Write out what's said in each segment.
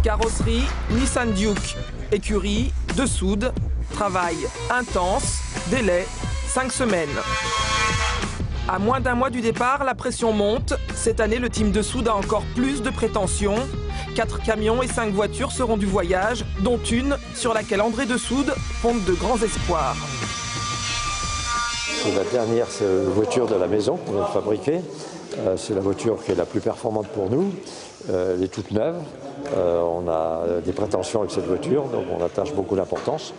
Carrosserie Nissan Duke. Écurie de soude. Travail intense. Délai 5 semaines. À moins d'un mois du départ, la pression monte. Cette année, le team de soude a encore plus de prétentions. 4 camions et 5 voitures seront du voyage, dont une sur laquelle André de Soude fonde de grands espoirs. C'est la dernière voiture de la maison qu'on vient de fabriquer. C'est la voiture qui est la plus performante pour nous. Elle est toute neuve. On a des prétentions avec cette voiture, donc on attache beaucoup d'importance.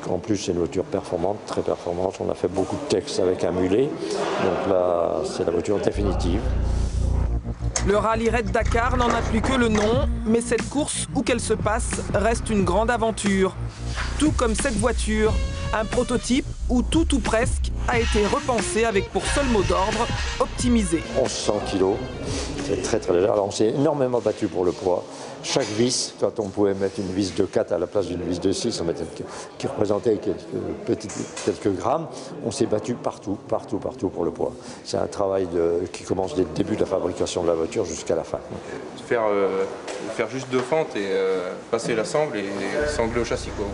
En plus, c'est une voiture performante, très performante. On a fait beaucoup de tests avec un mulet. Donc là, c'est la voiture définitive. Le Rallye Raid Dakar n'en a plus que le nom, mais cette course, où qu'elle se passe, reste une grande aventure. Tout comme cette voiture, un prototype où tout ou presque a été repensé avec pour seul mot d'ordre, optimiser. 1100 kg, c'est très très léger. Alors on s'est énormément battu pour le poids. Chaque vis, quand on pouvait mettre une vis de 4 à la place d'une vis de 6, qui représentait quelques grammes, on s'est battu partout pour le poids. C'est un travail qui commence dès le début de la fabrication de la voiture jusqu'à la fin. Faire juste 2 fentes et passer la sangle et sangler au châssis, quoi.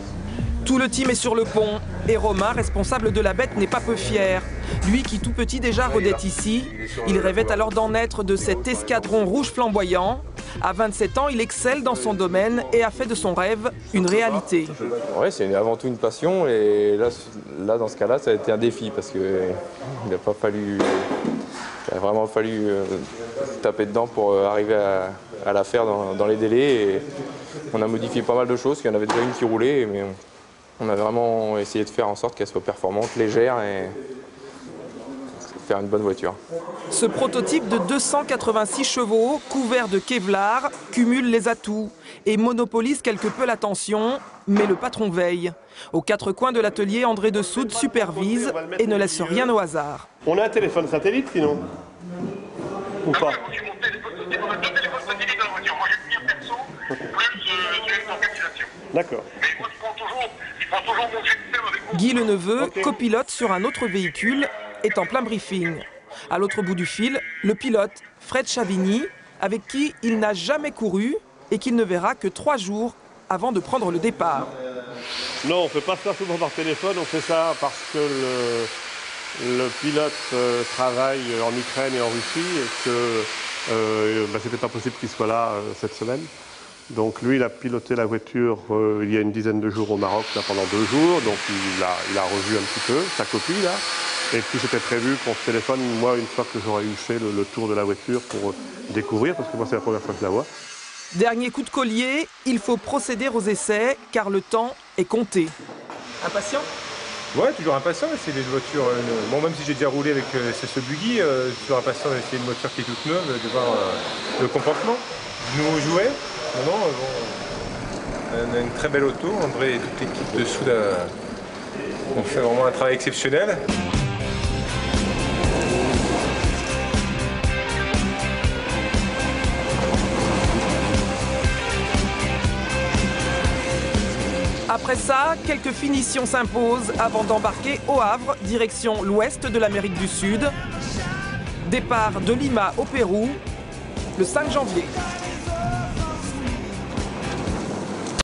Tout le team est sur le pont et Romain, responsable de la bête, n'est pas peu fier. Lui qui tout petit déjà rôdait ici, il rêvait alors d'en être de cet escadron rouge flamboyant. À 27 ans, il excelle dans son domaine et a fait de son rêve une réalité. Ouais, c'est avant tout une passion et là dans ce cas-là, ça a été un défi parce qu'il n'a pas fallu... Il a vraiment fallu taper dedans pour arriver à la faire dans les délais. Et on a modifié pas mal de choses, il y en avait déjà une qui roulait, mais on a vraiment essayé de faire en sorte qu'elle soit performante, légère et faire une bonne voiture. Ce prototype de 286 chevaux, couvert de Kevlar, cumule les atouts et monopolise quelque peu l'attention, mais le patron veille. Aux 4 coins de l'atelier, André de Soude supervise et ne laisse rien au hasard. On a un téléphone satellite sinon? Ou pas? On a 2 téléphones satellites dans la voiture. Moi j'ai le mien perso, plus celui d'organisation. D'accord. Mais moi je prends toujours mon système avec moi. Guy Leneveu, copilote sur un autre véhicule, est en plein briefing. À l'autre bout du fil, le pilote, Fred Chavigny, avec qui il n'a jamais couru et qu'il ne verra que 3 jours avant de prendre le départ. Non, on ne fait pas ça souvent par téléphone, on fait ça parce que le pilote travaille en Ukraine et en Russie et que c'était pas possible qu'il soit là cette semaine. Donc lui, il a piloté la voiture il y a une dizaine de jours au Maroc, là, pendant 2 jours, donc il a revu un petit peu sa copie là. Et puis c'était prévu qu'on se téléphone, moi, une fois que j'aurais eu fait le tour de la voiture pour découvrir, parce que moi c'est la première fois que je la vois. Dernier coup de collier, il faut procéder aux essais car le temps est compté. Impatient ? Ouais, toujours impatient, c'est des voitures... Bon, même si j'ai déjà roulé avec ce buggy, toujours impatient d'essayer une voiture qui est toute neuve, de voir le comportement. Nouveau jouet, bon, on a une très belle auto, André et toute l'équipe de Soude ont fait vraiment un travail exceptionnel. Après ça, quelques finitions s'imposent avant d'embarquer au Havre, direction l'ouest de l'Amérique du Sud. Départ de Lima au Pérou, le 5 janvier.